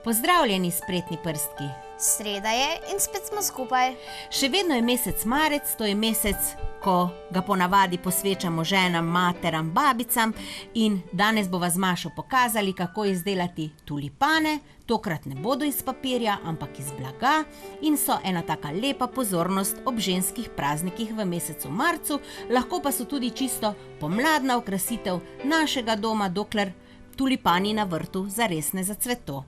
Pozdravljeni, spretni prstki. Sreda je in spet smo skupaj. Še vedno je mesec marec, to je mesec, ko ga ponavadi posvečamo ženam, materam, babicam in danes bova z Mašo pokazali, kako izdelati tulipane. Tokrat ne bodo iz papirja, ampak iz blaga in so ena taka lepa pozornost ob ženskih praznikih v mesecu marcu, lahko pa so tudi čisto pomladna okrasitev našega doma, dokler tulipani na vrtu zares ne zacveto.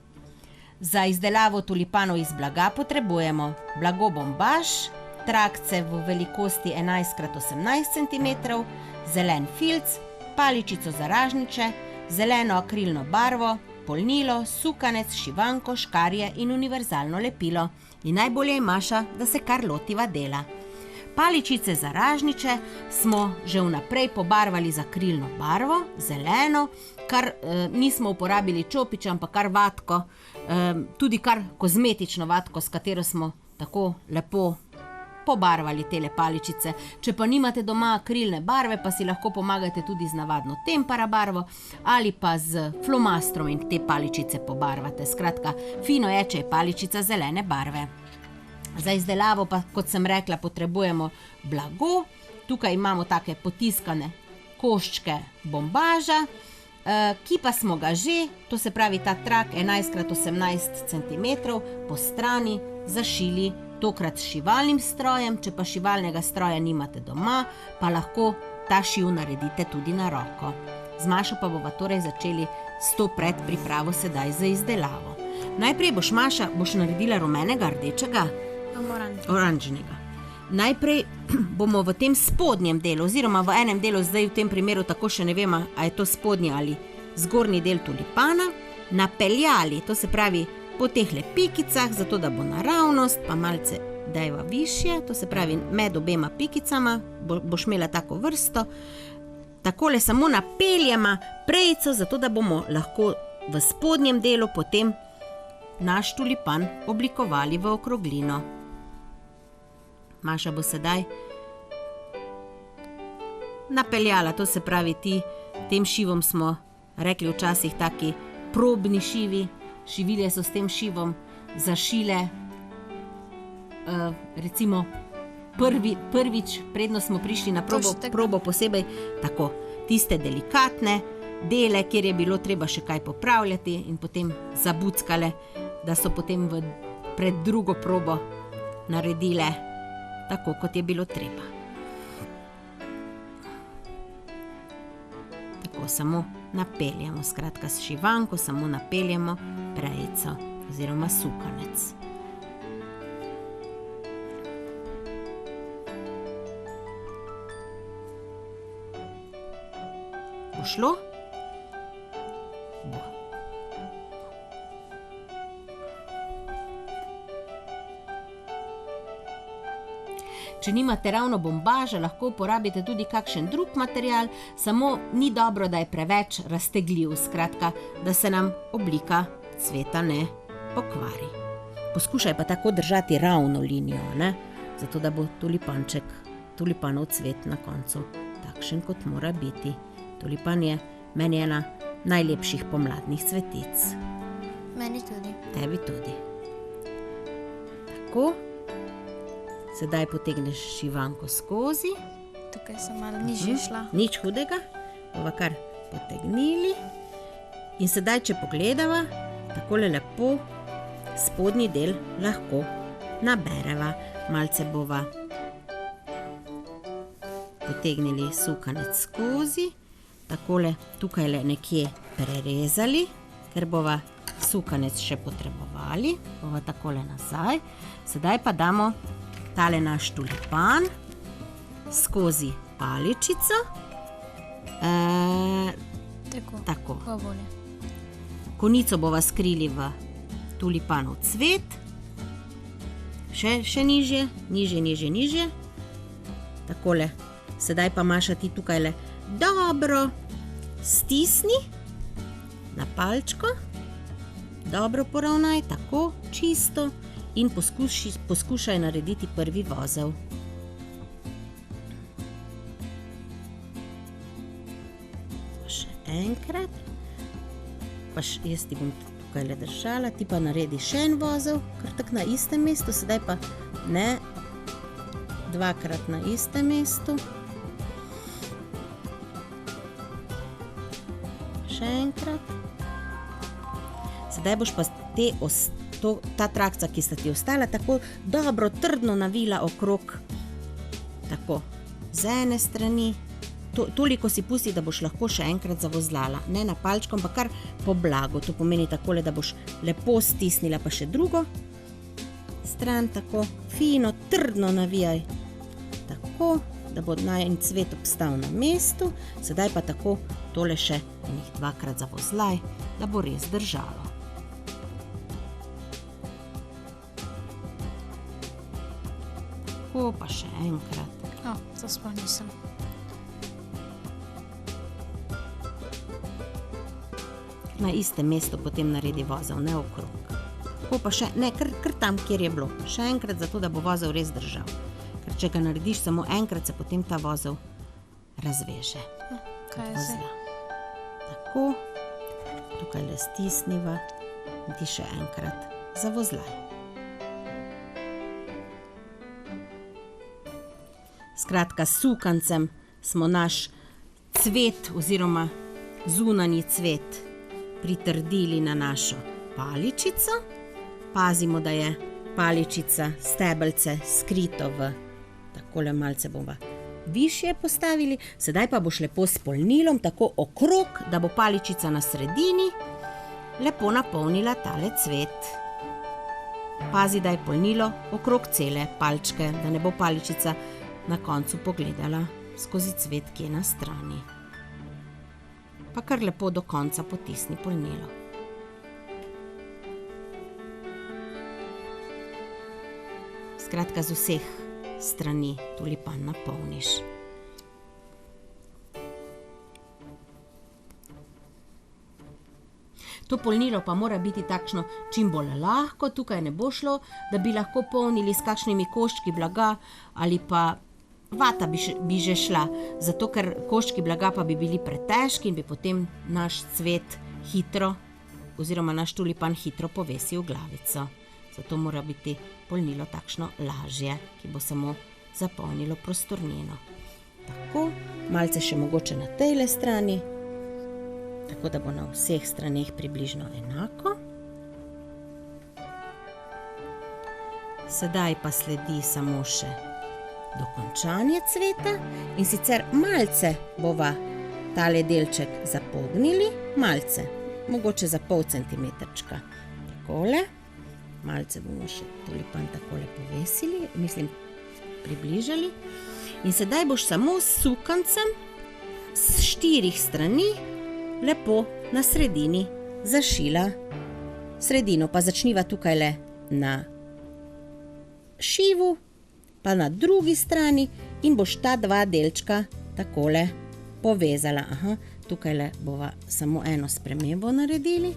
Za izdelavo tulipanov iz blaga potrebujemo blago bombaž, trakce v velikosti 11x18 cm, zelen filc, paličico za ražnjiče, zeleno akrilno barvo, polnilo, sukanec, šivanko, škarje in univerzalno lepilo. In najbolje je, Maša, da se kar lotiva dela. Paličice za ražnjiče smo že vnaprej pobarvali z akrilno barvo, zeleno, kar nismo uporabili čopiča, ampak kar vatko, tudi kar kozmetično vatko, s katero smo tako lepo pobarvali tele paličice. Če pa nimate doma akrilne barve, pa si lahko pomagate tudi z navadno tempera barvo ali pa z flomastrom in te paličice pobarvate. Skratka, fino je, če je paličica zelene barve. Za izdelavo pa, kot sem rekla, potrebujemo blago. Tukaj imamo take potiskane koščke bombaža, ki pa smo ga že, to se pravi ta trak 11x18 cm, po strani zašili tokrat s šivalnim strojem. Če pa šivalnega stroja nimate doma, pa lahko ta šiv naredite tudi na roko. Z Mašo pa bova torej začeli s to predpripravo sedaj za izdelavo. Najprej boš, Maša, naredila rumenega, rdečega? Oranžnega. Najprej bomo v tem spodnjem delu, oziroma v enem delu, zdaj v tem primeru tako še ne vemo, a je to spodnji ali zgornji del tulipana, napeljali, to se pravi po tehle pikicah, zato da bo naravnost, pa malce dajva višje, to se pravi med obema pikicama, boš imela tako vrsto, takole samo napeljema prejico, zato da bomo lahko v spodnjem delu potem naš tulipan oblikovali v okroglino. Maša bo sedaj napeljala, to se pravi tem šivom smo rekli včasih taki probni šivi, šivilje so s tem šivom zašile, recimo prvič, predno smo prišli na probo posebej, tako, tiste delikatne dele, kjer je bilo treba še kaj popravljati in potem zabuckale, da so potem pred drugo probo naredile tako, kot je bilo treba. Tako, samo napeljamo, skratka s šivanko samo napeljamo prejico oziroma sukanec. Bo šlo? Bo. Če nimate ravno bombaža, lahko uporabite tudi kakšen drug material, samo ni dobro, da je preveč raztegljiv, skratka, da se nam oblika cveta ne pokvari. Poskušaj pa tako držati ravno linijo, ne? Zato da bo tulipanov cvet na koncu takšen, kot mora biti. Tulipan je meni ena najlepših pomladnih cvetic. Meni tudi. Tebi tudi. Tako. Sedaj potegneš šivanko skozi. Tukaj sem malo nižje šla. Nič hudega. Bova kar potegnili. In sedaj, če pogledava, takole lepo spodnji del lahko nabereva. Malce bova potegnili sukanec skozi. Takole tukajle nekje prerezali, ker bova sukanec še potrebovali. Bova takole nazaj. Sedaj pa damo tale naš tulipan skozi paličico. Tako. Konico bova skrili v tulipanov cvet. Še nižje, nižje. Takole. Sedaj pa, Maša, ti tukajle dobro stisni na palčko. Dobro poravnaj, tako, čisto. In poskušaj narediti prvi vozel. Še enkrat. Pa jaz ti bom tukaj le držala, ti pa naredi še en vozel, kar tak na istem mestu, sedaj pa ne, dvakrat na istem mestu. Še enkrat. Sedaj boš pa ta trakca, ki sta ti ostala, tako dobro, trdno navila okrog, tako, z ene strani, toliko si pusti, da boš lahko še enkrat zavozlala, ne na palčko, ampak kar po blagu, to pomeni takole, da boš lepo stisnila pa še drugo stran, tako, fino, trdno navijaj, tako, da bo najin cvet obstal na mestu, sedaj pa tako tole še enih dvakrat zavozlaj, da bo res držalo. Tako pa še enkrat. To sploh nisem. Na istem mestu potem naredi vozel, ne okrog. Tako pa še, ne, kar tam, kjer je bilo. Še enkrat, zato da bo vozel res držal. Ker če ga narediš samo enkrat, se potem ta vozel razveže. Kaj je zdaj? Tako, tukaj le stisniva in ti še enkrat zavozlaj. Skratka, s sukancem smo naš cvet oziroma zunanji cvet pritrdili na našo paličico. Pazimo, da je paličica, stebelce skrito v, takole malce bomo višje postavili. Sedaj pa boš lepo s polnilom tako okrog, da bo paličica na sredini lepo napolnila tale cvet. Pazi, da je polnilo okrog cele palčke, da ne bo paličica na koncu pogledala skozi cvet, ki je na strani. Pa kar lepo do konca potisni polnilo. Skratka, z vseh strani tulipan napolniš. To polnilo pa mora biti takšno čim bolj lahko, tukaj ne bo šlo, da bi lahko polnili s kakšnimi koščki blaga ali pa vata bi že šla, zato ker koščki blaga pa bi bili pretežki in bi potem naš cvet hitro oziroma naš tulipan hitro povesil glavico. Zato mora biti polnilo takšno lažje, ki bo samo zapolnilo prostornino. Tako, malce še mogoče na tejle strani, tako da bo na vseh straneh približno enako. Sedaj pa sledi samo še dokončanje cveta in sicer malce bova tale delček zapognili, malce, mogoče za pol centimetrčka. Takole, malce bomo še tulipan takole povesili, mislim približali. In sedaj boš samo s sukancem s 4 strani lepo na sredini zašila sredino, pa začniva tukaj le na šivu, pa na drugi strani in boš ta dva delčka takole povezala. Tukaj le bova samo eno spremembo naredili.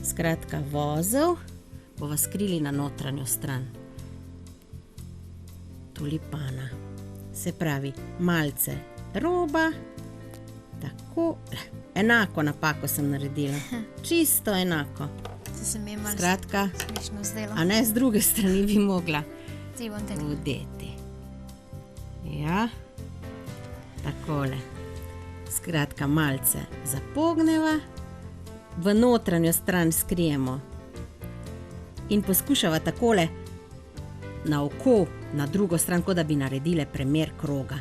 Skratka, vozel bova skrili na notranjo stran tulipana. Se pravi, malce roba, tako, enako napako sem naredila, čisto enako. Se mi je malo Skratka, smešno zdelo. a ne z druge strani bi mogla Ti bom te vdeti. Ja, takole. Skratka, malce zapogneva, v notranjo stran skrijemo in poskušava takole na oko, na drugo stran, kot da bi naredile premer kroga.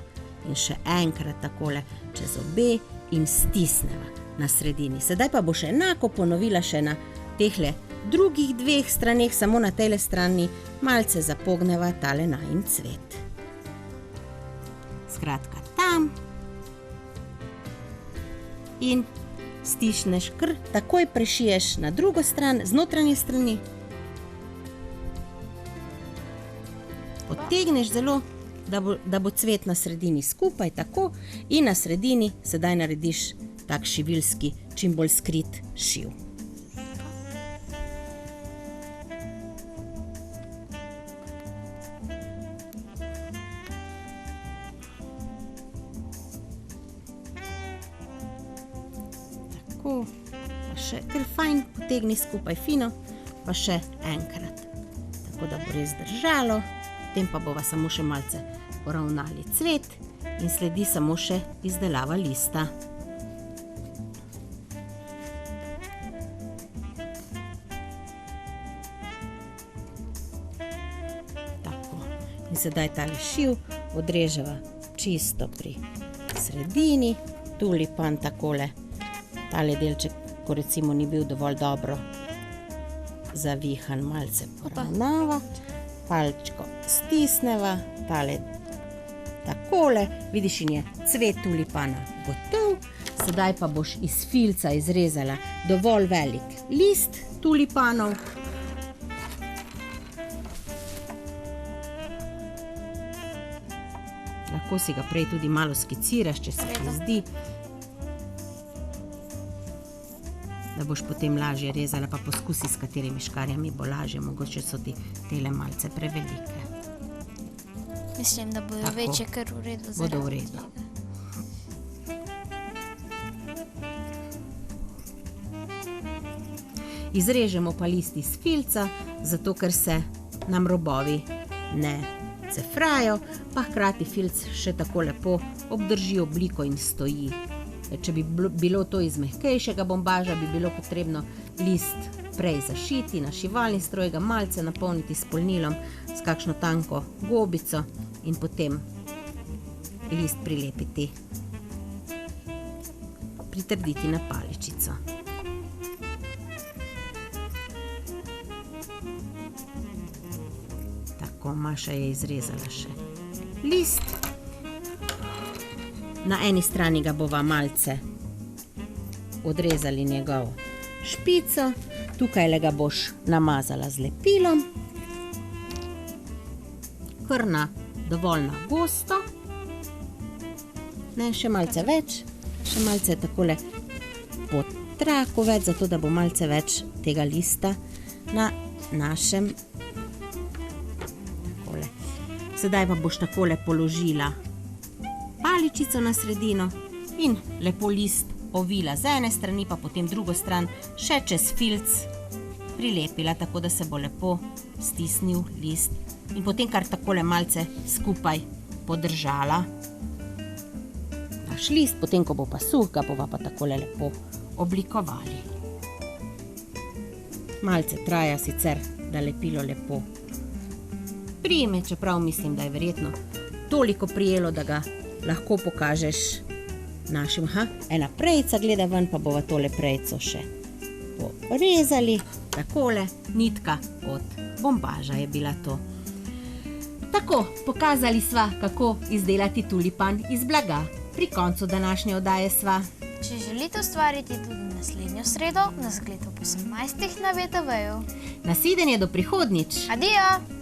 In še enkrat takole čez obe in stisneva na sredini. Sedaj pa bo še enako ponovila še na tehle drugih dveh straneh, samo na tejle strani malce zapogneva tale najin cvet. Skratka, tam in stišneš, kar takoj prešiješ na drugo stran, z notranje strani. Potegneš zelo, da bo cvet na sredini skupaj, tako, in na sredini sedaj narediš tak šivilski, čim bolj skrit šiv. Tako, pa še kar fajn potegni skupaj fino, pa še enkrat. Tako da bo res držalo, potem pa bova samo še malce poravnali cvet in sledi samo še izdelava lista. Tako, in sedaj tale šiv odreževa čisto pri sredini, tulipan takole, tale delček, ko recimo ni bil dovolj dobro zavihan, malce poravnava, palčko stisneva, tale takole, vidiš, in je cvet tulipana gotov. Sedaj pa boš iz filca izrezala dovolj velik list tulipanov. Lahko si ga prej tudi malo skiciraš, če se ti zdi, da boš potem lažje rezala, pa poskusi, s katerimi škarjami bo lažje, mogoče so ti tele malce prevelike. Mislim, da bodo Tako. večje kar v redu. Bodo v redu. Izrežemo pa list iz filca, zato ker se nam robovi ne cefrajo, pa hkrati filc še tako lepo obdrži obliko in stoji. Če bi bilo to iz mehkejšega bombaža, bi bilo potrebno list prej zašiti na šivalni stroj, ga malce napolniti s polnilom, s kakšno tanko gobico in potem list prilepiti, pritrditi na paličico. Tako, Maša je izrezala še list. Na eni strani ga bova malce odrezali njegovo špico, tukaj ga boš namazala z lepilom, kar na dovolj na gosto, ne, še malce več, še malce takole po traku več, zato da bo malce več tega lista na našem. Takole. Sedaj pa boš takole položila paličico na sredino in lepo list ovila z ene strani, pa potem drugo stran še čez filc prilepila, tako da se bo lepo stisnil list in potem kar takole malce skupaj podržala naš list, potem ko bo pa suh, ga bova pa takole lepo oblikovali. Malce traja sicer, da lepilo lepo prime, čeprav mislim, da je verjetno toliko prijelo, da ga lahko pokažeš našim. Ena prejica gleda ven, pa bova tole prejico še porezali. Takole, nitka od bombaža je bila to. Tako, pokazali sva, kako izdelati tulipan iz blaga. Pri koncu današnje oddaje sva. Če želite ustvariti tudi naslednjo sredo, nas gleda ob 18. na VTV-ju. Nasvidenje do prihodnjič. Adijo!